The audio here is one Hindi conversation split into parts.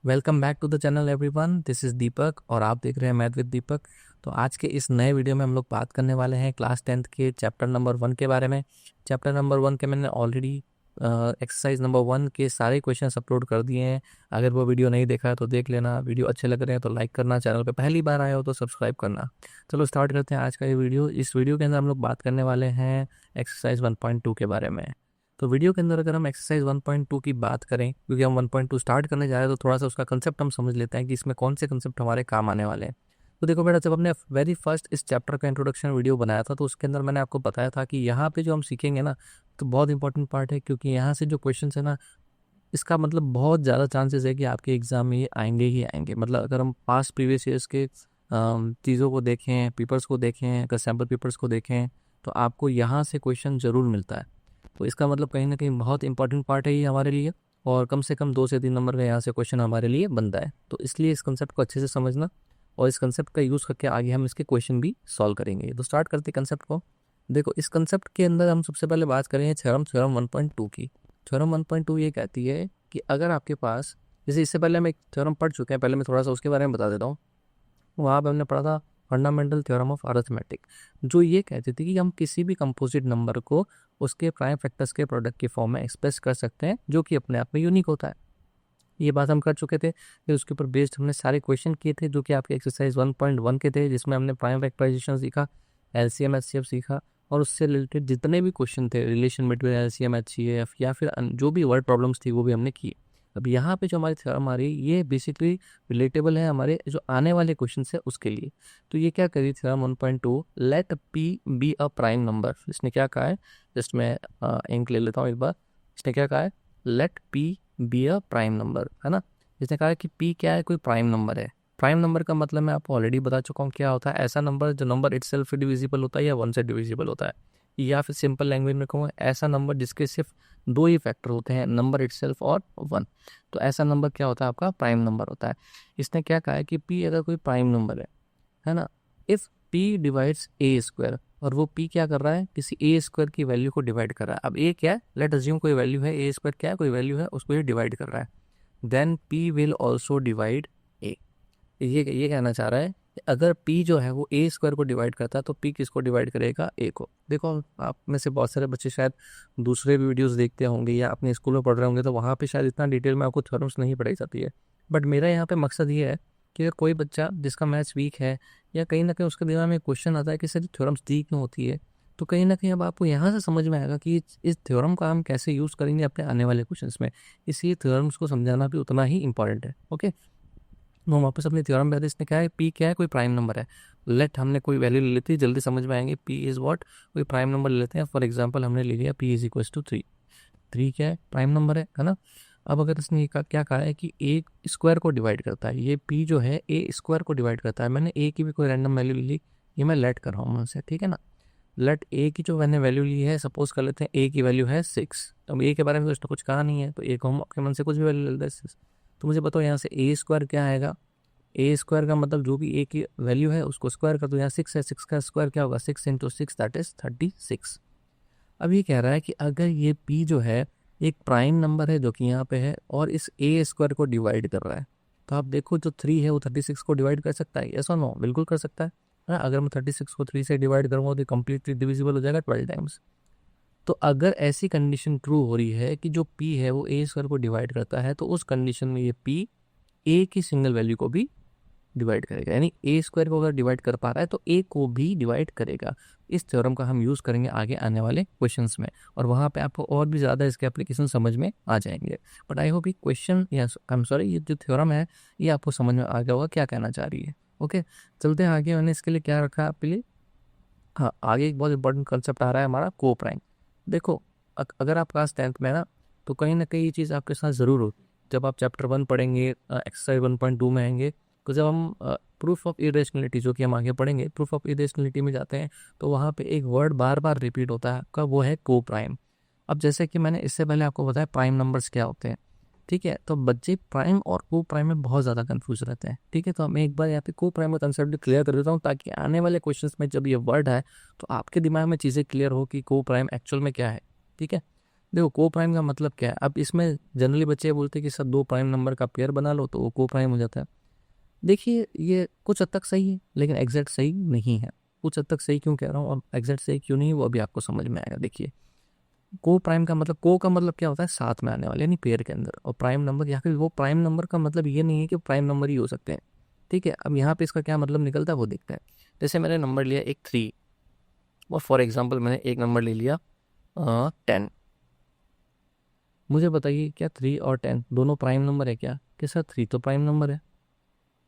Welcome back to the channel everyone. This is Deepak और आप देख रहे हैं मैथ विद दीपक। तो आज के इस नए वीडियो में हम लोग बात करने वाले हैं क्लास 10th के चैप्टर नंबर 1 के बारे में। चैप्टर नंबर 1 के मैंने ऑलरेडी एक्सरसाइज नंबर 1 के सारे क्वेश्चंस अपलोड कर दिए हैं। अगर वो वीडियो नहीं देखा है तो देख लेना। वीडियो अच्छे लग रहे हैं तो लाइक करना, चैनल पे पहली बार आए हो तो सब्सक्राइब करना। चलो स्टार्ट करते हैं आज का ये वीडियो। इस वीडियो के अंदर हम लोग बात करने वाले हैं एक्सरसाइज 1.2 के बारे में। तो वीडियो के अंदर अगर हम एक्सरसाइज 1.2 की बात करें, क्योंकि हम 1.2 स्टार्ट करने जा रहे हैं तो थोड़ा सा उसका कंसेप्ट हम समझ लेते हैं कि इसमें कौन से कंसेप्ट हमारे काम आने वाले हैं। तो देखो बेटा, जब हमने वेरी फर्स्ट इस चैप्टर का इंट्रोडक्शन वीडियो बनाया था तो उसके अंदर मैंने आपको बताया था कि यहाँ पे जो हम सीखेंगे ना, तो बहुत इंपॉर्टेंट पार्ट है, क्योंकि यहाँ से जो क्वेश्चन है ना, इसका मतलब बहुत ज़्यादा चांसेस है कि आपके एग्जाम में ये आएंगे ही आएंगे। मतलब अगर हम पास्ट प्रीवियस ईयर्स के चीज़ों को देखें, पेपर्स को देखें, अगर सैम्पल पेपर्स को देखें तो आपको यहाँ से क्वेश्चन ज़रूर मिलता है। तो इसका मतलब कहीं ना कहीं बहुत इंपॉर्टेंट पार्ट है ये हमारे लिए, और कम से कम 2 से 3 नंबर का यहाँ से क्वेश्चन हमारे लिए बनता है। तो इसलिए इस कंसेप्ट को अच्छे से समझना और इस कंसेप्ट का यूज़ करके आगे हम इसके क्वेश्चन भी सॉल्व करेंगे। तो स्टार्ट करते कंसेप्ट को। देखो, इस कंसेप्ट के अंदर हम सबसे पहले बात करें थ्योरम 1.2 की। थ्योरम 1.2 ये कहती है कि अगर आपके पास, जैसे इससे पहले हम एक थ्योरम पढ़ चुके हैं, पहले मैं थोड़ा सा उसके बारे में बता देता हूँ। वहाँ पे हमने पढ़ा था फंडामेंटल थ्योरम ऑफ अरिथमेटिक, जो ये कहती थी कि हम किसी भी कंपोजिट नंबर को उसके प्राइम फैक्टर्स के प्रोडक्ट की फॉर्म में एक्सप्रेस कर सकते हैं, जो कि अपने आप में यूनिक होता है। ये बात हम कर चुके थे, फिर उसके ऊपर बेस्ड हमने सारे क्वेश्चन किए थे जो कि आपके एक्सरसाइज 1.1 के थे, जिसमें हमने प्राइम फैक्टराइजेशन सीखा, एलसीएम एचसीएफ सीखा, और उससे रिलेटेड जितने भी क्वेश्चन थे, रिलेशन बिटवीन एलसीएम एचसीएफ या फिर जो भी वर्ड प्रॉब्लम्स थी वो भी हमने की। अब यहाँ पे जो हमारी थ्योरम आ रही है ये बेसिकली रिलेटेबल है हमारे जो आने वाले क्वेश्चन है उसके लिए। तो ये क्या करी theorem 1.2, let p be a prime number. इसने क्या कहा है, जस्ट मैं इंक ले लेता हूँ एक बार। इसने क्या कहा है, let p be a prime number, है ना। इसने कहा है कि पी क्या है, कोई प्राइम नंबर है। प्राइम नंबर का मतलब मैं आपको ऑलरेडी बता चुका हूँ क्या होता है। ऐसा नंबर जो नंबर इटसेल्फ डिविजिबल होता है या 1 से डिविजिबल होता है, या फिर सिंपल लैंग्वेज में कहूँ, ऐसा नंबर जिसके सिर्फ 2 ही फैक्टर होते हैं, नंबर इटसेल्फ और 1। तो ऐसा नंबर क्या होता है, आपका प्राइम नंबर होता है। इसने क्या कहा है कि पी अगर कोई प्राइम नंबर है ना, if P divides A square, और वो पी क्या कर रहा है, किसी ए स्क्वायर की वैल्यू को डिवाइड कर रहा है। अब ए क्या है, लेट अज्यूम कोई वैल्यू है, ए स्क्वायर क्या है, कोई वैल्यू है, उसको ये डिवाइड कर रहा है, then P will also divide A. ये कहना चाह रहा है कि अगर पी जो है वो ए स्क्वायर को डिवाइड करता है तो पी किसको डिवाइड करेगा, ए को। देखो, आप में से बहुत सारे बच्चे शायद दूसरे भी वीडियोस देखते होंगे या अपने स्कूल में पढ़ रहे होंगे, तो वहाँ पे शायद इतना डिटेल में आपको थ्योरम्स नहीं पढ़ाई जाती है। बट मेरा यहाँ पे मकसद ये है कि अगर कोई बच्चा जिसका मैथ्स वीक है, या कहीं ना कहीं उसके दिमाग में क्वेश्चन आता है कि सर थ्योरम्स दी क्यों होती है, तो कहीं ना कहीं अब आपको यहाँ से समझ में आएगा कि इस थ्योरम का हम कैसे यूज़ करेंगे अपने आने वाले क्वेश्चंस में। इसलिए थ्योरम्स को समझाना भी उतना ही इंपॉर्टेंट है। ओके, तो हम वापस अपने थ्योरम पे आते हैं। इसने क्या है, पी क्या है, कोई प्राइम नंबर है। लेट हमने कोई वैल्यू ले लेती है, जल्दी समझ में आएंगे। पी इज़ व्हाट, कोई प्राइम नंबर ले लेते हैं। फॉर एग्जांपल हमने ले लिया पी इज इक्वल टू 3। 3 क्या है, प्राइम नंबर है ना। अब अगर इसने क्या कहा है कि ए स्क्वायर को डिवाइड करता है, ये पी जो है ए स्क्वायर को डिवाइड करता है। मैंने ए की भी कोई रैंडम वैल्यू ले ली, ये मैं लेट कर रहा हूँ उनसे, ठीक है ना। लेट ए की जो मैंने वैल्यू ली है, सपोज कर लेते हैं ए की वैल्यू है 6। अब ए के बारे में तो इसने कुछ कहा नहीं है, तो ए को हम आपके मन से कुछ भी वैल्यू ले लेते हैं 6। तो मुझे बताओ यहाँ से ए स्क्वायर क्या आएगा। ए स्क्वायर का मतलब जो भी ए की वैल्यू है उसको स्क्वायर कर दो। यहाँ 6 है, 6 का स्क्वायर क्या होगा, 6 इंटू 6 दैट इज 36। अब ये कह रहा है कि अगर ये पी जो है एक प्राइम नंबर है जो कि यहाँ पे है, और इस ए स्क्वायर को डिवाइड कर रहा है, तो आप देखो जो 3 है वो 36 को डिवाइड कर सकता है, यस और नो, बिल्कुल कर सकता है ना। अगर मैं 36 को 3 से डिवाइड करूँगा तो कम्प्लीटली डिविजिबल हो जाएगा 12 टाइम्स। तो अगर ऐसी कंडीशन ट्रू हो रही है कि जो पी है वो ए स्क्वायर को डिवाइड करता है, तो उस कंडीशन में ये पी ए की सिंगल वैल्यू को भी डिवाइड करेगा। यानी ए स्क्वायर को अगर डिवाइड कर पा रहा है तो ए को भी डिवाइड करेगा। इस थ्योरम का हम यूज़ करेंगे आगे आने वाले क्वेश्चंस में, और वहाँ पे आपको और भी ज़्यादा इसके एप्लीकेशन समझ में आ जाएंगे। बट आई होप ये क्वेश्चन या आई एम सॉरी, ये जो थ्योरम है ये आपको समझ में आ गया होगा क्या कहना चाह रही है। ओके, चलते हैं आगे। मैंने इसके लिए क्या रखा है आपके लिए, हाँ, आगे एक बहुत इंपॉर्टेंट कंसेप्ट आ रहा है हमारा, को प्राइम। देखो, अगर आप क्लास 10th में ना, तो कहीं ना कहीं ये चीज़ आपके साथ ज़रूर होती है। जब आप चैप्टर 1 पढ़ेंगे, एक्सरसाइज 1.2 में आएंगे, तो जब हम प्रूफ ऑफ इरेशनलिटी जो कि हम आगे पढ़ेंगे, प्रूफ ऑफ इरेशनलिटी में जाते हैं, तो वहाँ पे एक वर्ड बार बार रिपीट होता है आपका, वो है को प्राइम। अब जैसे कि मैंने इससे पहले आपको बताया प्राइम नंबर्स क्या होते हैं, ठीक है। तो बच्चे प्राइम और को प्राइम में बहुत ज़्यादा कंफ्यूज रहते हैं, ठीक है। तो मैं एक बार यहाँ पे को प्राइम का कंसेप्ट क्लियर कर देता हूँ, ताकि आने वाले क्वेश्चंस में जब ये वर्ड है तो आपके दिमाग में चीज़ें क्लियर हो कि को प्राइम एक्चुअल में क्या है, ठीक है। देखो को प्राइम का मतलब क्या है, अब इसमें जनरली बच्चे बोलते हैं कि सर दो प्राइम नंबर का पेयर बना लो तो वो को प्राइम हो जाता है। देखिए ये कुछ हद तक सही है लेकिन एग्जैक्ट सही नहीं है। कुछ हद तक सही क्यों कह रहा हूँ और एग्जैक्ट सही क्यों नहीं, वो अभी आपको समझ में आएगा। देखिए को प्राइम का मतलब, को का मतलब क्या होता है, साथ में आने वाले यानी पेयर के अंदर, और प्राइम नंबर या फिर वो प्राइम नंबर का मतलब ये नहीं है कि प्राइम नंबर ही हो सकते हैं। ठीक है, अब यहाँ पे इसका क्या मतलब निकलता है वो देखते हैं। जैसे मैंने नंबर लिया एक 3 और फॉर एग्जाम्पल मैंने एक नंबर ले लिया 10। मुझे बताइए क्या 3 और 10 दोनों प्राइम नंबर है क्या? कि सर 3 तो प्राइम नंबर है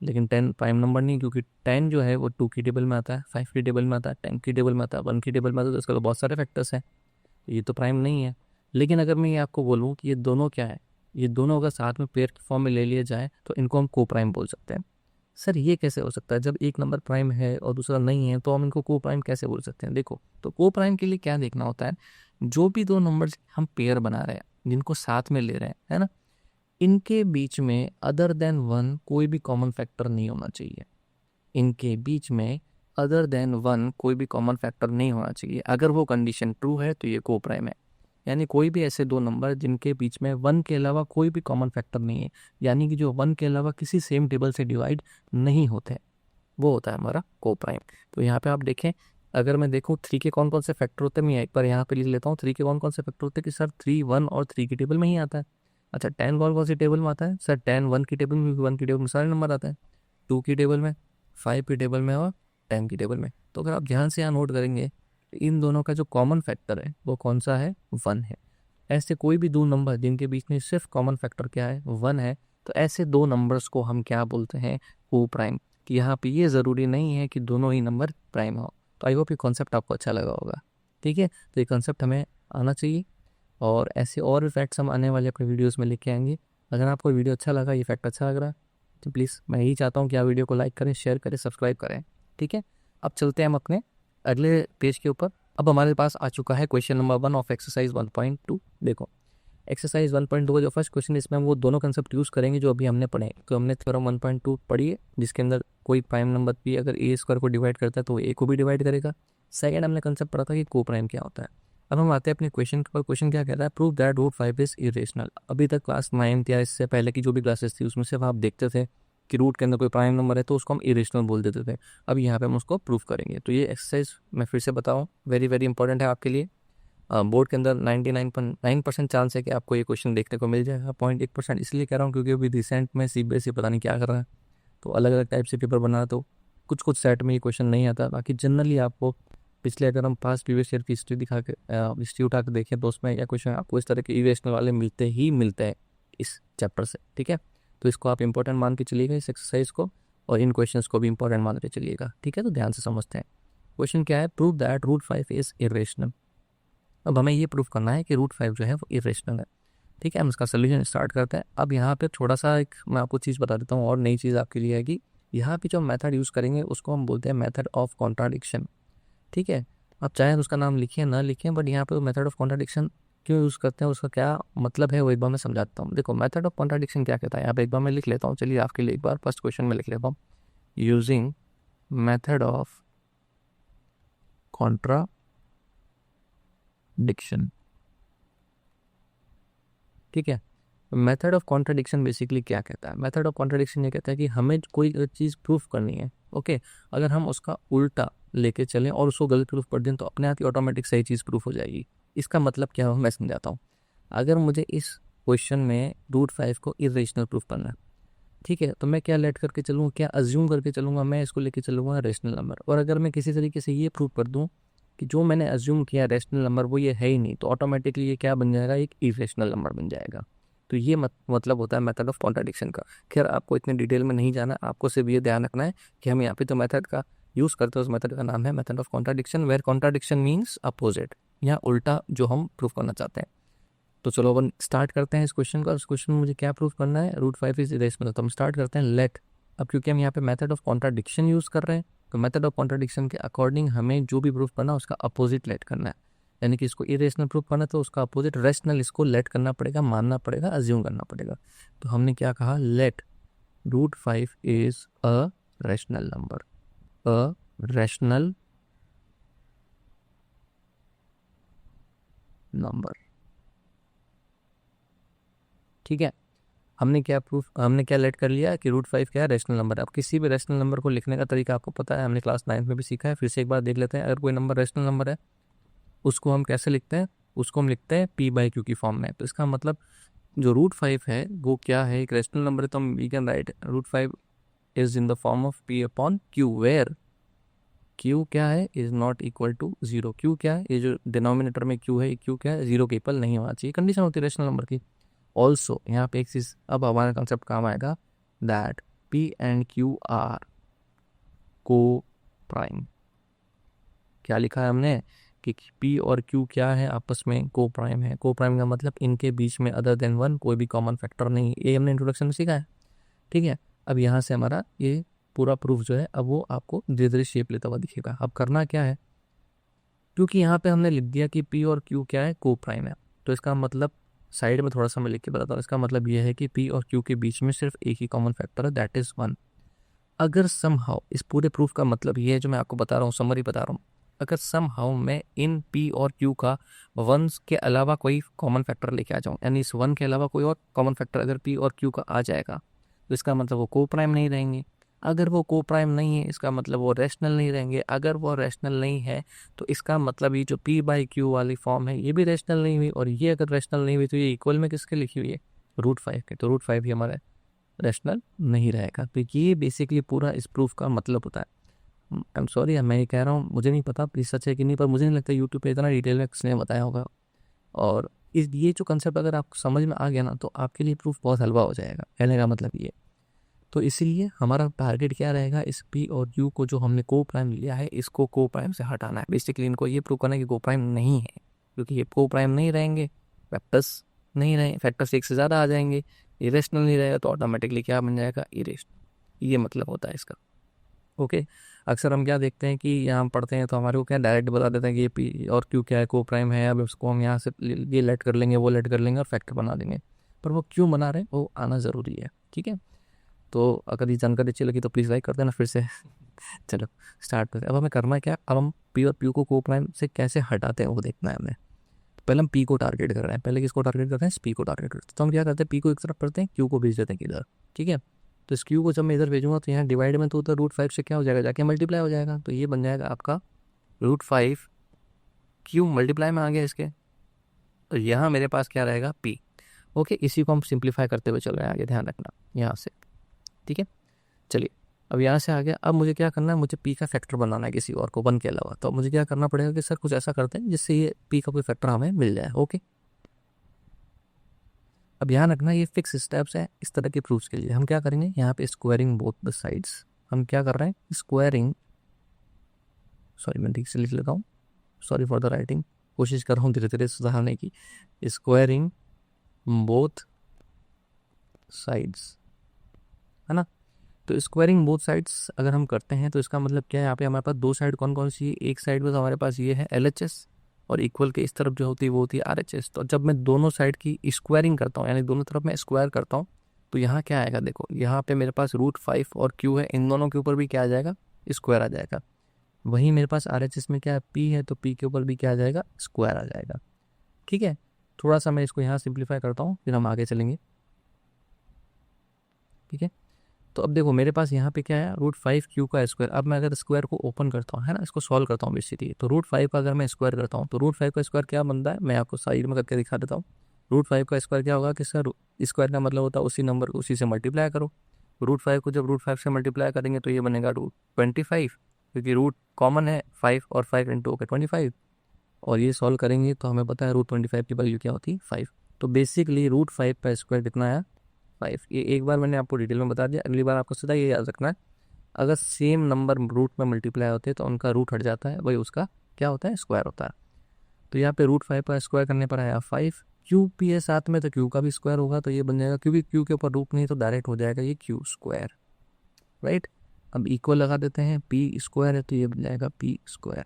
लेकिन 10 प्राइम नंबर नहीं, क्योंकि 10 जो है वो 2 की टेबल में आता है, 5 की टेबल में आता है, 10 की टेबल में आता है, 1 की टेबल में आता है, तो इसका तो बहुत सारे फैक्टर्स हैं, ये तो प्राइम नहीं है। लेकिन अगर मैं ये आपको बोलूँ कि ये दोनों क्या है, ये दोनों अगर साथ में पेयर के फॉर्म में ले लिए जाए तो इनको हम को प्राइम बोल सकते हैं। सर ये कैसे हो सकता है, जब एक नंबर प्राइम है और दूसरा नहीं है तो हम इनको को प्राइम कैसे बोल सकते हैं? देखो तो को प्राइम के लिए क्या देखना होता है, जो भी दो नंबर हम पेयर बना रहे हैं जिनको साथ में ले रहे हैं, है ना, इनके बीच में अदर देन 1 कोई भी कॉमन फैक्टर नहीं होना चाहिए। इनके बीच में अदर देन 1 कोई भी कॉमन फैक्टर नहीं होना चाहिए। अगर वो कंडीशन ट्रू है तो ये को प्राइम है। यानी कोई भी ऐसे दो नंबर जिनके बीच में 1 के अलावा कोई भी कॉमन फैक्टर नहीं है, यानी कि जो 1 के अलावा किसी सेम टेबल से डिवाइड नहीं होते, वो होता है हमारा को प्राइम। तो यहाँ पे आप देखें, अगर मैं देखूँ 3 के कौन कौन से फैक्टर होते हैं, मैं एक बार यहाँ पे लिख लेता हूँ 3 के कौन कौन से फैक्टर होते हैं कि सर 3 1 और 3 की टेबल में ही आता है। अच्छा 10 कौन कौन सी टेबल में आता है? सर 10 1 की टेबल में, 1 की टेबल में सारे नंबर आते हैं, 2 की टेबल में, 5 की टेबल में और 10 की टेबल में। तो अगर आप ध्यान से यहाँ नोट करेंगे इन दोनों का जो कॉमन फैक्टर है वो कौन सा है? 1 है। ऐसे कोई भी दो नंबर जिनके बीच में सिर्फ कॉमन फैक्टर क्या है? 1 है, तो ऐसे दो नंबर्स को हम क्या बोलते हैं? को प्राइम। कि यहाँ पे ये ज़रूरी नहीं है कि दोनों ही नंबर प्राइम हो। तो आई होप ये कॉन्सेप्ट आपको अच्छा लगा होगा। ठीक है, तो ये कॉन्सेप्ट हमें आना चाहिए और ऐसे और भी फैक्ट्स हम आने वाले अपने वीडियोस में लेके आएंगे। अगर आपको वीडियो अच्छा लगा, ये फैक्ट अच्छा लग रहा है, तो प्लीज़ मैं यही चाहता हूँ कि आप वीडियो को लाइक करें, शेयर करें, सब्सक्राइब करें। ठीक है, अब चलते हैं हम अपने अगले पेज के ऊपर। अब हमारे पास आ चुका है क्वेश्चन नंबर 1 ऑफ एक्सरसाइज 1.2। देखो एक्सरसाइज 1.2 का जो फर्स्ट क्वेश्चन है, इसमें हम वो दोनों कंसेप्ट यूज़ करेंगे जो अभी हमने पढ़े। तो हमने थ्योरम 1.2 पढ़ी है जिसके अंदर कोई प्राइम नंबर भी अगर ए स्क्वायर को डिवाइड करता है तो ए को भी डिवाइड करेगा। सेकंड हमने कंसेप्ट पढ़ा था कि को प्राइम क्या होता है। अब हम आते हैं अपने क्वेश्चन के ऊपर। क्वेश्चन क्या कहता है? Prove that root 5 is irrational. अभी तक क्लास 9 या इससे पहले की जो भी क्लासेस थी उसमें सिर्फ आप देखते थे कि रूट के अंदर कोई प्राइम नंबर है तो उसको हम इरेशनल बोल देते थे। अब यहाँ पे हम उसको प्रूव करेंगे। तो ये एक्सरसाइज मैं फिर से बताऊँ, वेरी वेरी इंपॉर्टेंट है आपके लिए। बोर्ड के अंदर 99.9% चांस है कि आपको ये क्वेश्चन देखने को मिल जाएगा। 0.1% इसलिए कह रहा हूँ क्योंकि अभी रिसेंट में सीबीएसई पता नहीं क्या कर रहा है, तो अलग अलग टाइप से पेपर बना रहा, तो कुछ कुछ सेट में ये क्वेश्चन नहीं आता। बाकी जनरली आपको पिछले, अगर हम पास्ट प्रीवियस ईयर की हिस्ट्री दिखा के हिस्ट्री उठा के देखें तो उसमें या क्वेश्चन आपको इस तरह के इरेशनल वाले मिलते ही मिलते हैं इस चैप्टर से। ठीक है, तो इसको आप इंपॉर्टेंट मान के चलिएगा इस एक्सरसाइज को, और इन क्वेश्चंस को भी इंपॉर्टेंट मान के चलिएगा। ठीक है, तो ध्यान से समझते हैं। क्वेश्चन क्या है? Prove that root 5 is irrational. अब हमें ये प्रूफ करना है कि रूट 5 जो है वो इरेशनल है। ठीक है, हम इसका सोल्यूशन स्टार्ट करते हैं। अब यहाँ पे थोड़ा सा एक मैं आपको चीज़ बता देता हूँ और नई चीज़ आपके लिए है कि यहाँ पे जो मेथड यूज़ करेंगे उसको हम बोलते हैं मेथड ऑफ कॉन्ट्राडिक्शन। ठीक है, आप चाहे तो उसका नाम लिखें ना लिखें, बट यहाँ पे मेथड ऑफ कॉन्ट्राडिक्शन क्यों यूज़ करते हैं, उसका क्या मतलब है वो एक बार मैं समझाता हूँ। देखो मेथड ऑफ कॉन्ट्राडिक्शन क्या कहता है, यहाँ पे एक बार मैं लिख लेता हूँ। चलिए आपके लिए एक बार फर्स्ट क्वेश्चन में लिख लेता हूँ। Using method of contradiction. ठीक है, मेथड ऑफ कॉन्ट्राडिक्शन बेसिकली क्या कहता है? मेथड ऑफ कॉन्ट्राडिक्शन ये कहता है कि हमें कोई चीज़ प्रूफ करनी है, ओके, अगर हम उसका उल्टा लेके चलें और उसको गलत प्रूफ कर दें तो अपने आप ही ऑटोमेटिक सही चीज़ प्रूफ हो जाएगी। इसका मतलब क्या हो मैं समझाता हूँ। अगर मुझे इस क्वेश्चन में रूट 5 को इरेशनल प्रूफ करना है, ठीक है, तो मैं क्या लेट करके चलूँगा, क्या अज्यूम करके चलूँगा? मैं इसको लेके चलूँगा रेशनल नंबर। और अगर मैं किसी तरीके से ये प्रूफ कर दूँ कि जो मैंने अज्यूम किया रेशनल नंबर वो ये है ही नहीं, तो ऑटोमेटिकली ये क्या बन जाएगा? एक इरेशनल नंबर बन जाएगा। तो ये मतलब होता है मेथड ऑफ कॉन्ट्राडिक्शन का। खैर आपको इतने डिटेल में नहीं जाना, आपको सिर्फ ये ध्यान रखना है कि हम यहाँ पे तो मेथड का यूज़ करते हैं, उस मेथड का नाम है method of contradiction, where contradiction means opposite, या उल्टा जो हम प्रूफ करना चाहते हैं। तो चलो अपन स्टार्ट करते हैं इस क्वेश्चन का। उस क्वेश्चन में मुझे क्या प्रूफ करना है? Root 5 is irrational. तो हम स्टार्ट करते हैं लेट। अब क्योंकि हम यहाँ पे मेथड ऑफ कॉन्ट्राडिक्शन यूज़ कर रहे हैं तो मेथड ऑफ कॉन्ट्राडिक्शन के अकॉर्डिंग हमें जो भी प्रूफ करना है उसका अपोजिट लेट करना है। यानी कि इसको इरेशनल प्रूफ करना है तो उसका अपोजिट रेशनल इसको लेट करना पड़ेगा, मानना पड़ेगा, अज्यूम करना पड़ेगा। तो हमने क्या कहा? Let root 5 is a rational number, a rational number. ठीक है, हमने क्या लेट कर लिया कि रूट 5 क्या है, रैशनल नंबर है। अब किसी भी रैशनल नंबर को लिखने का तरीका आपको पता है, हमने क्लास 9 में भी सीखा है, फिर से एक बार देख लेते हैं। अगर कोई नंबर रैशनल नंबर है उसको हम कैसे लिखते हैं, उसको हम लिखते हैं p/q की फॉर्म में। तो इसका मतलब जो रूट 5 है वो क्या है, एक रैशनल नंबर है, तो हम we can write root 5 is in the form of p/q, where q क्या है, is not equal to 0। q क्या है, ये जो डिनोमिनेटर में q है, ये q क्या है, 0 के इक्वल नहीं होना चाहिए, कंडीशन होती है रैशनल नंबर की। ऑल्सो यहाँ पे एक चीज अब हमारा कंसेप्ट काम आएगा, that p and q are coprime. क्या लिखा है हमने कि p और q क्या है, आपस में को प्राइम है। को प्राइम का मतलब इनके बीच में अदर देन 1 कोई भी कॉमन फैक्टर नहीं, ये हमने इंट्रोडक्शन में सीखा है। ठीक है, अब यहाँ से हमारा ये पूरा प्रूफ जो है अब वो आपको धीरे धीरे शेप लेता हुआ दिखेगा। अब करना क्या है, क्योंकि यहाँ पे हमने लिख दिया कि p और q क्या है, को प्राइम है, तो इसका मतलब साइड में थोड़ा सा मैं लिख के बताता हूँ। इसका मतलब ये है कि p और q के बीच में सिर्फ एक ही कॉमन फैक्टर है, दैट इज 1। अगर समहाउ, इस पूरे प्रूफ का मतलब ये है जो मैं आपको बता रहा हूँ, समरी बता रहा हूँ, अगर समहाउ मैं इन p और q का 1 के अलावा कोई कॉमन फैक्टर लेके आ जाऊँ, यानी इस 1 के अलावा कोई और कॉमन फैक्टर अगर p और q का आ जाएगा, तो इसका मतलब वो को प्राइम नहीं रहेंगे। अगर वो को प्राइम नहीं है, इसका मतलब वो रैशनल नहीं रहेंगे। अगर वो रैशनल नहीं है, तो इसका मतलब ये जो p/q वाली फॉर्म है ये भी रैशनल नहीं हुई, और ये अगर रैशनल नहीं हुई तो ये इक्वल में किसके लिखी हुई है, रूट 5 के। तो रूट 5 ही हमारा रैशनल नहीं रहेगा। तो ये बेसिकली पूरा इस प्रूफ का मतलब होता है। आई एम सॉरी, मैं ये कह रहा हूँ, मुझे नहीं पता प्लीज सच है कि नहीं, पर मुझे नहीं लगता यूट्यूब पे इतना डिटेल में किसने बताया होगा। और इस ये जो कंसेप्ट अगर आपको समझ में आ गया ना, तो आपके लिए प्रूफ बहुत हलवा हो जाएगा, कहने का मतलब ये। तो इसीलिए हमारा टारगेट क्या रहेगा, इस p और q को जो हमने को प्राइम लिया है, इसको को प्राइम से हटाना है। बेसिकली इनको ये प्रूव करना है कि को प्राइम नहीं है, क्योंकि ये को प्राइम नहीं रहेंगे, फैक्टर्स नहीं रहे, फैक्टर्स एक से ज़्यादा आ जाएंगे, इरेशनल नहीं रहेगा, तो ऑटोमेटिकली क्या बन जाएगा, इरेशनल। ये मतलब होता है इसका। ओके, अक्सर हम क्या देखते हैं कि यहाँ पढ़ते हैं तो हमारे को क्या डायरेक्ट बता देते हैं कि ये p और q क्या है, को प्राइम है, अब उसको हम यहाँ से ये लेट कर लेंगे, वो लेट कर लेंगे और फैक्टर बना देंगे। पर वो क्यों बना रहे हैं वो आना ज़रूरी है। ठीक है, तो अगर ये जानकारी अच्छी लगी तो प्लीज़ लाइक कर देना फिर से। चलो स्टार्ट करते हैं। अब हमें करना है क्या, अब हम p और q को प्राइम से कैसे हटाते हैं वो देखना है हमें। तो पहले हम p को टारगेट कर रहे हैं, पहले किसको टारगेट करते हैं, इस p को टारगेट करते हैं। तो हम क्या करते हैं, p को एक तरफ करते हैं, q को भेज देते हैं इधर। ठीक है, तो इस q को जब मैं इधर भेजूंगा तो यहाँ डिवाइड में तो उधर रूट 5 से क्या हो जाएगा, जाके मल्टीप्लाई हो जाएगा। तो ये बन जाएगा आपका रूट 5 q मल्टीप्लाई में आ गया इसके, तो यहाँ मेरे पास क्या रहेगा, p। ओके, इसी को हम सिंप्लीफाई करते हुए चल रहे हैं आगे, ध्यान रखना यहाँ से। ठीक है, चलिए अब यहाँ से आ गया। अब मुझे क्या करना है, मुझे p का फैक्टर बनाना है किसी और को 1 के अलावा। तो मुझे क्या करना पड़ेगा कि सर कुछ ऐसा करते हैं जिससे ये p का कोई फैक्टर हमें मिल जाए। ओके, अब ध्यान रखना ये फिक्स स्टेप्स है इस तरह के प्रूफ्स के लिए। हम क्या करेंगे, यहाँ पे स्क्वायरिंग बोथ द साइड्स, हम क्या कर रहे हैं, स्क्वायरिंग, सॉरी मैं ठीक से लिख लेता हूँ, सॉरी फॉर द राइटिंग, कोशिश कर रहा हूँ धीरे धीरे सुधारने की। स्क्वायरिंग बोथ साइड्स, है ना। तो स्क्वायरिंग बोथ साइड्स अगर हम करते हैं तो इसका मतलब क्या है, यहाँ पे हमारे पास दो साइड कौन कौन सी है, एक साइड में तो हमारे पास ये है LHS, और इक्वल के इस तरफ जो होती है वो होती है RHS। तो जब मैं दोनों साइड की स्क्वायरिंग करता हूँ, यानी दोनों तरफ मैं स्क्वायर करता हूँ, तो यहाँ क्या आएगा, देखो यहाँ पे मेरे पास रूट 5 और q है, इन दोनों के ऊपर भी क्या आ जाएगा, स्क्वायर आ जाएगा। वहीं मेरे पास RHS में क्या है, p है, तो p के ऊपर भी क्या आ जाएगा, स्क्वायर आ जाएगा। ठीक है, थोड़ा सा मैं इसको यहाँ सिंप्लीफाई करता हूँ, फिर हम आगे चलेंगे। ठीक है, तो अब देखो मेरे पास यहाँ पे क्या है, रूट 5 q का स्क्वायर। अब मैं अगर स्क्वायर को ओपन करता हूँ, है ना, इसको सॉल्व करता हूँ बेसिकली, तो रूट 5 का अगर मैं स्क्वायर करता हूँ तो रूट 5 का स्क्वायर क्या बनता है, मैं आपको साइड में करके दिखा देता हूँ। रूट 5 का स्क्वायर क्या होगा कि सर, स्क्वायर का मतलब होता है उसी नंबर को उसी से मल्टीप्लाई करो। रूट 5 को जब रूट 5 से मल्टीप्लाई करेंगे तो ये बनेगा रूट 25, क्योंकि रूट कॉमन है 5 और 5 इंटू ओके 25। और ये सॉल्व करेंगे तो हमें पता है रूट 25 की वैल्यू क्या होती है, 5। तो बेसिकली रूट 5 का स्क्वायर कितना है, 5। ये एक बार मैंने आपको डिटेल में बता दिया, अगली बार आपको सीधा ये याद रखना है, अगर सेम नंबर रूट में मल्टीप्लाई होते हैं तो उनका रूट हट जाता है, वही उसका क्या होता है, स्क्वायर होता है। तो यहाँ पे रूट 5 का स्क्वायर करने पर आया 5, क्यू पी है साथ में तो क्यू का भी स्क्वायर होगा, तो ये बन जाएगा, क्योंकि क्यू के ऊपर रूट नहीं तो डायरेक्ट हो जाएगा ये क्यू स्क्वायर, राइट। अब इक्वल लगा देते हैं, पी स्क्वायर है तो ये बन जाएगा पी स्क्वायर।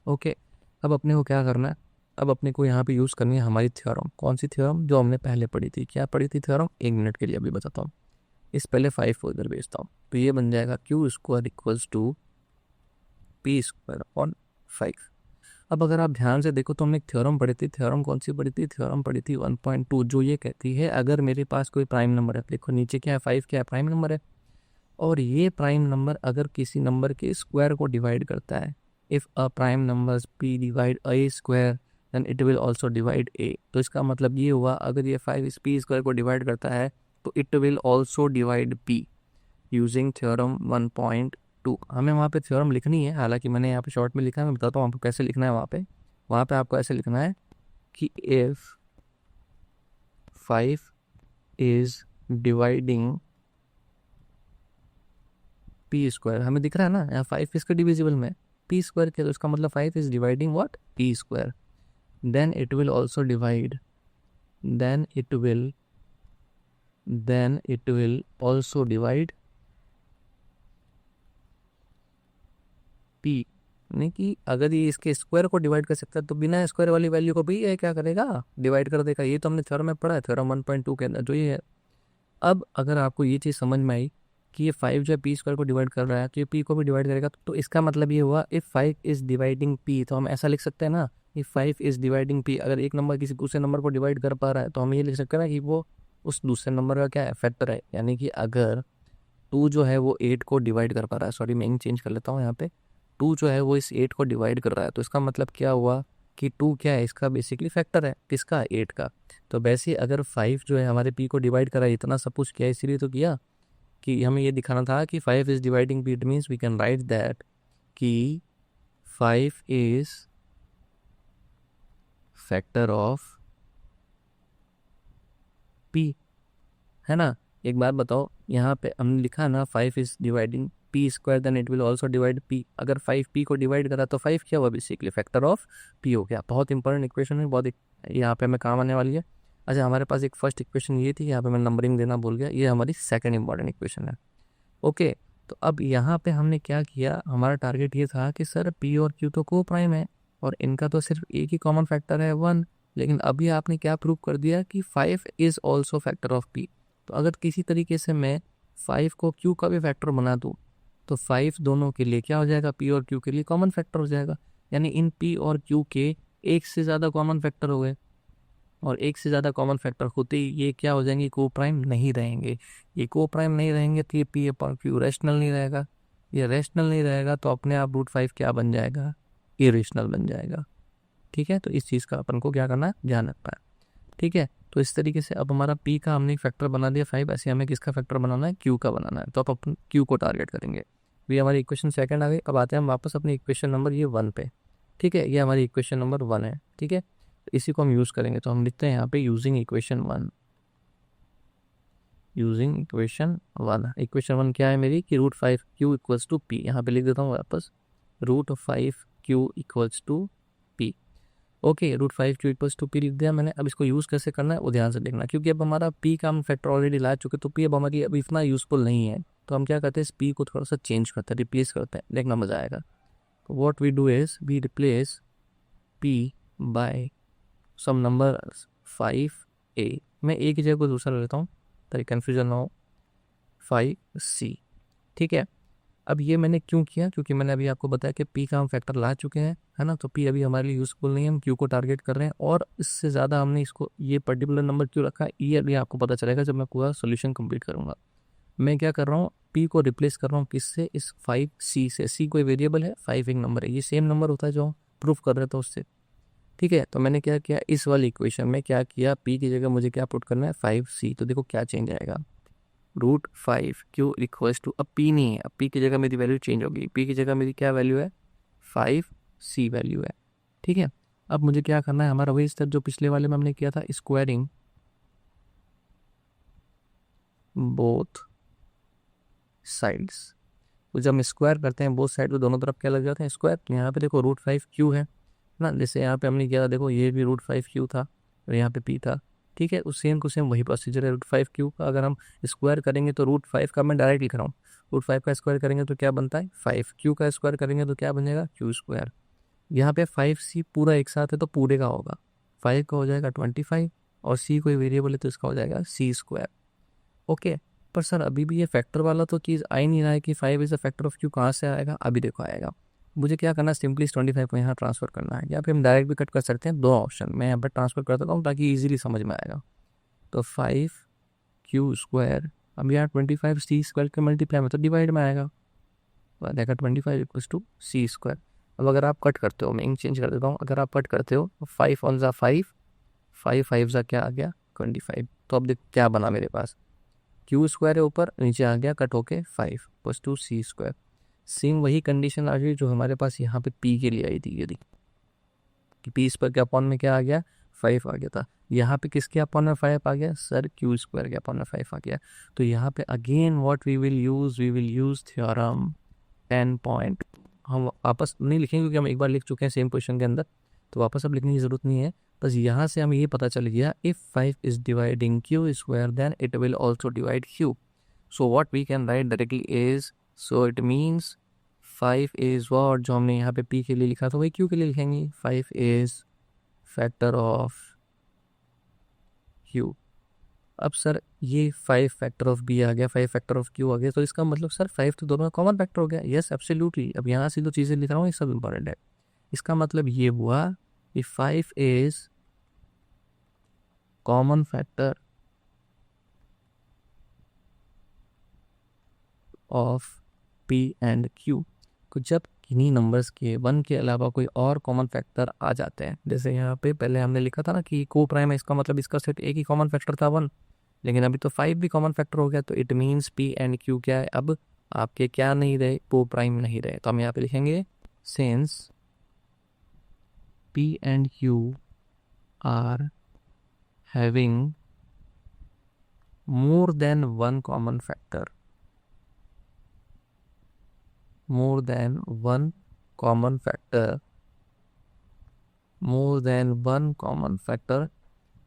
ओके, अब अपने को क्या करना है, अब अपने को यहाँ पे यूज़ करनी है हमारी थ्योरम। कौन सी थ्योरम, जो हमने पहले पढ़ी थी। क्या पढ़ी थी थ्योरम, 1 मिनट के लिए अभी बताता हूँ। इस पहले 5 को इधर भेजता हूँ, तो ये बन जाएगा q square equals to p square upon 5। अब अगर आप ध्यान से देखो तो हमने एक थ्योरम पढ़ी थी। थ्योरम कौन सी पढ़ी थी? थ्योरम पढ़ी थी 1.2, जो ये कहती है अगर मेरे पास कोई प्राइम नंबर है, देखो नीचे क्या है, 5 क्या है, प्राइम नंबर है, और ये प्राइम नंबर अगर किसी नंबर के स्क्वायर को डिवाइड करता है, if a prime number p divide a square then it will also divide a। तो इसका मतलब ये हुआ अगर ये 5 इस p स्क्वायर को डिवाइड करता है तो it will also divide p using theorem 1.2। हमें वहाँ पे थ्योरम लिखनी है, हालांकि मैंने यहाँ पे शॉर्ट में लिखा है, मैं बताता हूँ आपको कैसे लिखना है। वहाँ पे आपको ऐसे लिखना है कि if 5 is dividing p square, हमें दिख रहा है ना यहाँ 5 इसका डिविजिबल में पी स्क्वायर के, तो इसका मतलब 5 is dividing what, p square, then it will also divide, then it will also divide p. नहीं कि अगर ये इसके स्क्वायर को डिवाइड कर सकता है तो बिना स्क्वायर वाली वैल्यू को भी ये क्या करेगा, डिवाइड कर देगा। ये तो हमने थ्योरम में पढ़ा है, थ्योरम 1.2 के अंदर जो ये है। अब अगर आपको ये चीज़ समझ में आई कि ये 5 जो है पी स्क्वायर को डिवाइड कर रहा है तो ये पी को भी डिवाइड करेगा, तो इसका मतलब ये हुआ इफ़ 5 इज डिवाइडिंग पी, तो हम ऐसा लिख सकते हैं ना, इफ़ 5 इज डिवाइडिंग पी, अगर एक नंबर किसी दूसरे नंबर को डिवाइड कर पा रहा है तो हम ये लिख सकते हैं ना कि वो उस दूसरे नंबर का क्या है, फैक्टर है। यानी कि अगर 2 जो है वो 8 को डिवाइड कर पा रहा है, सॉरी मैं चेंज कर लेता हूँ यहाँ पे, 2 जो है वो इस 8 को डिवाइड कर रहा है, तो इसका मतलब क्या हुआ कि 2 क्या है, इसका बेसिकली फैक्टर है, किसका, 8 का। तो वैसे ही अगर 5 जो है हमारे p को डिवाइड करा है, इतना सब कुछ किया इसीलिए तो किया कि हमें ये दिखाना था कि 5 is dividing p, it means we can write that कि 5 इज फैक्टर ऑफ p, है ना। एक बात बताओ, यहाँ पे हमने लिखा ना 5 is dividing p square then it will also divide p, अगर 5 p को डिवाइड करा तो 5 क्या हुआ, बेसिकली फैक्टर ऑफ p हो गया। बहुत इंपॉर्टेंट इक्वेशन है, बहुत यहाँ पे हमें काम आने वाली है। अच्छा, हमारे पास एक फर्स्ट इक्वेशन ये थी, यहाँ पे मैं नंबरिंग देना भूल गया, ये हमारी सेकंड इंपॉर्टेंट इक्वेशन है। ओके, तो अब यहाँ पे हमने क्या किया, हमारा टारगेट ये था कि सर p और q तो को प्राइम है और इनका तो सिर्फ एक ही कॉमन फैक्टर है 1, लेकिन अभी आपने क्या प्रूव कर दिया कि 5 is also factor of p। तो अगर किसी तरीके से मैं 5 को q का भी फैक्टर बना दूँ तो 5 दोनों के लिए क्या हो जाएगा, p और q के लिए कॉमन फैक्टर हो जाएगा। यानी इन p और q के एक से ज़्यादा कॉमन फैक्टर हो गए, और एक से ज़्यादा कॉमन फैक्टर होते ही ये क्या हो जाएंगे, को प्राइम नहीं रहेंगे। ये को प्राइम नहीं रहेंगे तो ये p अपॉन q रैशनल नहीं रहेगा। ये रैशनल नहीं रहेगा तो अपने आप √5 क्या बन जाएगा, इरेशनल बन जाएगा। ठीक है, तो इस चीज़ का अपन को क्या करना है, ध्यान रखना है। ठीक है, तो इस तरीके से अब हमारा p का हमने एक फैक्टर बना दिया 5, ऐसे हमें किसका फैक्टर बनाना है, q का बनाना है। तो अब अपन q को टारगेट करेंगे। ये हमारी इक्वेशन सेकंड आ गई। अब आते हैं हम वापस अपनी इक्वेशन नंबर ये 1 पे। ठीक है, ये हमारी इक्वेशन नंबर 1 है। ठीक है, इसी को हम यूज़ करेंगे, तो हम लिखते हैं यहाँ पे using equation 1। Using equation 1, equation 1 क्या है मेरी कि √5q इक्वल्स टू p, यहाँ पे लिख देता हूँ वापस, √5q equals to p। Okay, √5q equals to p लिख दिया मैंने। अब इसको यूज़ कैसे करना है वो ध्यान से देखना, क्योंकि अब हमारा p का हम फैक्टर ऑलरेडी ला चुके, तो p अब हमारी अब इतना यूजफुल नहीं है। तो हम क्या करते हैं, इस p को थोड़ा सा चेंज करते हैं, रिप्लेस करते हैं, देखना मज़ा आएगा। तो what we do is we replace p by some number 5a, मैं a की जगह को दूसरा ले लेता हूँ ताकि कन्फ्यूजन ना हो, 5c। ठीक है, अब ये मैंने क्यों किया, क्योंकि मैंने अभी आपको बताया कि p का हम फैक्टर ला चुके हैं, है ना। तो p अभी हमारे लिए यूज़फुल नहीं है, हम q को टारगेट कर रहे हैं, और इससे ज़्यादा हमने इसको ये पर्टिकुलर नंबर क्यों रखा है ये अभी आपको पता चलेगा जब मैं पूरा सोल्यूशन कंप्लीट करूँगा। मैं क्या कर रहा हूँ, p को रिप्लेस कर रहा हूँ किससे, इस 5c से। c कोई वेरिएबल है, 5 एक नंबर है, ये सेम नंबर होता है जो प्रूफ कर रहे थे उससे। ठीक है, तो मैंने क्या किया, इस वाली इक्वेशन में क्या किया, p की जगह मुझे क्या पुट करना है, 5c। तो देखो क्या चेंज आएगा, √5q इक्वल्स टू, अब p नहीं है, अब p की जगह मेरी वैल्यू चेंज होगी। p की जगह मेरी क्या वैल्यू है, 5c वैल्यू है। ठीक है, अब मुझे क्या करना है, हमारा वही स्टेप जो पिछले वाले में हमने किया था, स्क्वायरिंग बोथ साइड्स। तो जब हम स्क्वायर करते हैं बोथ साइड, तो दोनों तरफ क्या लग जाते हैं, स्क्वायर। यहाँ पे देखो √5q है ना, जैसे यहाँ पे हमने किया था, देखो ये भी √5q था और यहाँ पे p था। ठीक है, उस सेम टू सेम वही प्रोसीजर है। √5q का अगर हम स्क्वायर करेंगे तो √5 का मैं डायरेक्ट लिख रहा हूँ, √5 का स्क्वायर करेंगे तो क्या बनता है 5, q का स्क्वायर करेंगे तो क्या बन जाएगा q स्क्वायर। यहाँ पे 5c पूरा एक साथ है तो पूरे का होगा, 5 का हो जाएगा 25, और c कोई वेरिएबल है तो इसका हो जाएगा c स्क्वायर। ओके, पर सर अभी भी ये फैक्टर वाला तो चीज़ आ ही नहीं रहा है कि 5 is a factor of q, कहाँ से आएगा, अभी देखो आएगा। मुझे क्या करना है, सिंपली इस 25 को यहाँ ट्रांसफ़र करना है, या फिर हम डायरेक्ट भी कट कर सकते हैं। 2 ऑप्शन मैं यहाँ पर ट्रांसफ़र कर देता हूँ ताकि ईजिली समझ में आएगा। तो 5q², अब यहाँ 25 c² के मल्टीप्लाई में तो डिवाइड में आएगा, तो देखा 25 = c²। अब अगर आप कट करते हो, मैं इंक चेंज कर देता हूँ, अगर आप कट करते हो तो 5 × 5, 5 5 क्या आ गया 25। तो अब देख क्या बना मेरे पास, q² है ऊपर, नीचे आ गया कट होके 5 = c²। सेम वही कंडीशन आ गई जो हमारे पास यहाँ पे p के लिए आई थी, यदि कि p² के अपॉन में क्या आ गया 5 आ गया था, यहाँ पे किसके अपॉन में 5 आ गया सर, q² के अपॉन में 5 आ गया। तो यहाँ पे again what we will use theorem 10 point. हम वापस नहीं लिखेंगे क्योंकि हम एक बार लिख चुके हैं सेम क्वेश्चन के अंदर, तो वापस अब लिखने की ज़रूरत नहीं है। बस यहाँ से हमें ये पता चल गया, if 5 is dividing q² then it will also divide q। So what we can write directly is, so it means 5 is what, जो हमने यहाँ पे p के लिए लिखा था वही q के लिए लिखेंगे। 5 इज़ फैक्टर ऑफ q। अब सर ये 5 फैक्टर ऑफ b आ गया, 5 फैक्टर ऑफ q आ गया, तो इसका मतलब सर 5 तो दोनों कॉमन फैक्टर हो गया। Yes absolutely. अब यहाँ से जो चीज़ें लिख रहा हूँ ये सब इंपॉर्टेंट है। इसका मतलब ये हुआ कि 5 is common factor of p and q। तो जब किन्हीं नंबर्स के 1 के अलावा कोई और कॉमन फैक्टर आ जाते हैं, जैसे यहाँ पे पहले हमने लिखा था ना कि को प्राइम है, इसका मतलब इसका सेट एक ही कॉमन फैक्टर था 1, लेकिन अभी तो 5 भी कॉमन फैक्टर हो गया, तो it means p and q क्या है, अब आपके क्या नहीं रहे, को प्राइम नहीं रहे। तो हम यहाँ पे लिखेंगे since p and q are having more than one common factor, more than one common factor,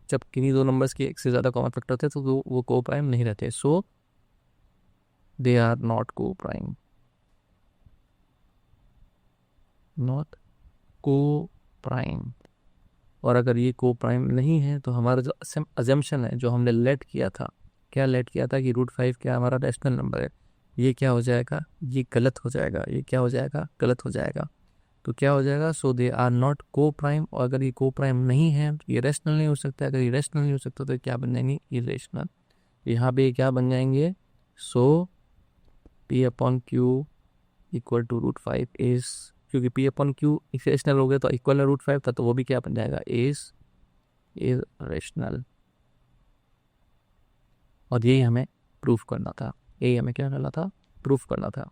जब किन्हीं दो नंबर्स के एक से ज़्यादा कॉमन फैक्टर थे तो वो को प्राइम नहीं रहते, सो दे आर नॉट को प्राइम, नॉट को प्राइम। और अगर ये को प्राइम नहीं है तो हमारा जो अजम्पशन है, जो हमने लेट किया था, क्या लेट किया था कि √5 क्या हमारा रैशनल नंबर है, ये क्या हो जाएगा, ये गलत हो जाएगा, ये क्या हो जाएगा, गलत हो जाएगा। तो क्या हो जाएगा, सो दे आर नॉट को प्राइम। और अगर ये को प्राइम नहीं है तो ये रैशनल नहीं हो सकता, अगर ये रैशनल नहीं हो सकता तो क्या बन जाएंगे, इरेशनल। यहाँ पे क्या बन जाएंगे, सो p/q = √5 इज, क्योंकि p/q इरेशनल हो गया तो इक्वल √5 था, तो वो भी क्या बन जाएगा, इज इरेशनल। और यही हमें प्रूफ करना था, यही हमें क्या करना था, प्रूफ करना था।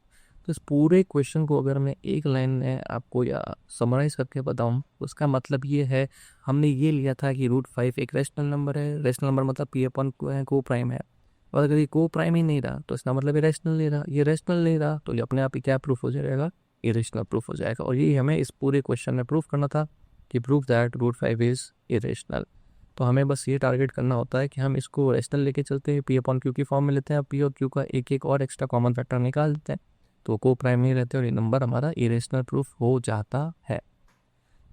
तो इस पूरे क्वेश्चन को अगर मैं एक लाइन में आपको या समराइज करके बताऊं, उसका मतलब ये है, हमने ये लिया था कि √5 एक रैशनल नंबर है, रैशनल नंबर मतलब p/q को प्राइम है, और अगर ये को प्राइम ही नहीं रहा तो इसका मतलब ये रैशनल नहीं रहा, ये रैशनल नहीं रहा तो ये अपने आप ही क्या प्रूफ हो जाएगा, इरेशनल प्रूफ हो जाएगा। और यही हमें इस पूरे क्वेश्चन में प्रूफ करना था कि प्रूफ दैट √5 इज़ इरेशनल। तो हमें बस ये टारगेट करना होता है कि हम इसको रैशनल लेके चलते हैं, p/q की फॉर्म में लेते हैं, p और q का एक एक और एक्स्ट्रा कॉमन फैक्टर निकाल देते हैं, तो को प्राइम नहीं रहते और ये नंबर हमारा इरेशनल प्रूफ हो जाता है।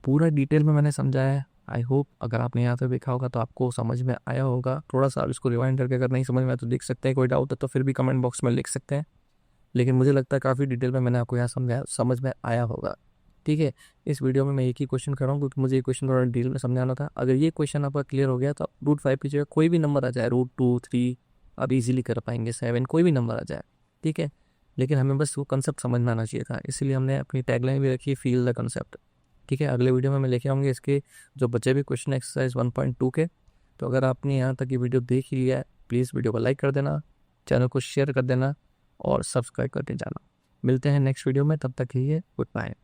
पूरा डिटेल में मैंने समझाया है। आई होप अगर आपने यहाँ तक देखा होगा तो आपको समझ में आया होगा। थोड़ा सा इसको रिवाइंड करके अगर नहीं समझ में आया तो देख सकते हैं, कोई डाउट है तो फिर भी कमेंट बॉक्स में लिख सकते हैं, लेकिन मुझे लगता है काफ़ी डिटेल में मैंने आपको यहाँ समझ में आया होगा। ठीक है, इस वीडियो में मैं एक ही क्वेश्चन कर रहा हूँ क्योंकि मुझे ये क्वेश्चन थोड़ा डिटेल में समझाना था। अगर ये क्वेश्चन आपका क्लियर हो गया तो √5 की जगह कोई भी नंबर आ जाए, √2 3 आप इजीली कर पाएंगे, 7 कोई भी नंबर आ जाए, ठीक है, लेकिन हमें बस वो कंसेप्ट समझ में आना चाहिए था, इसलिए हमने अपनी टैगलाइन भी रखी, फील द कंसेप्ट। ठीक है, अगले वीडियो में मैं लेके आऊँगी इसके जो बचे भी क्वेश्चन एक्सरसाइज 1.2 के। तो अगर आपने यहाँ तक ये वीडियो देख ही लिया है, प्लीज़ वीडियो को लाइक कर देना, चैनल को शेयर कर देना और सब्सक्राइब करते जाना। मिलते हैं नेक्स्ट वीडियो में, तब तक के लिए गुड बाय।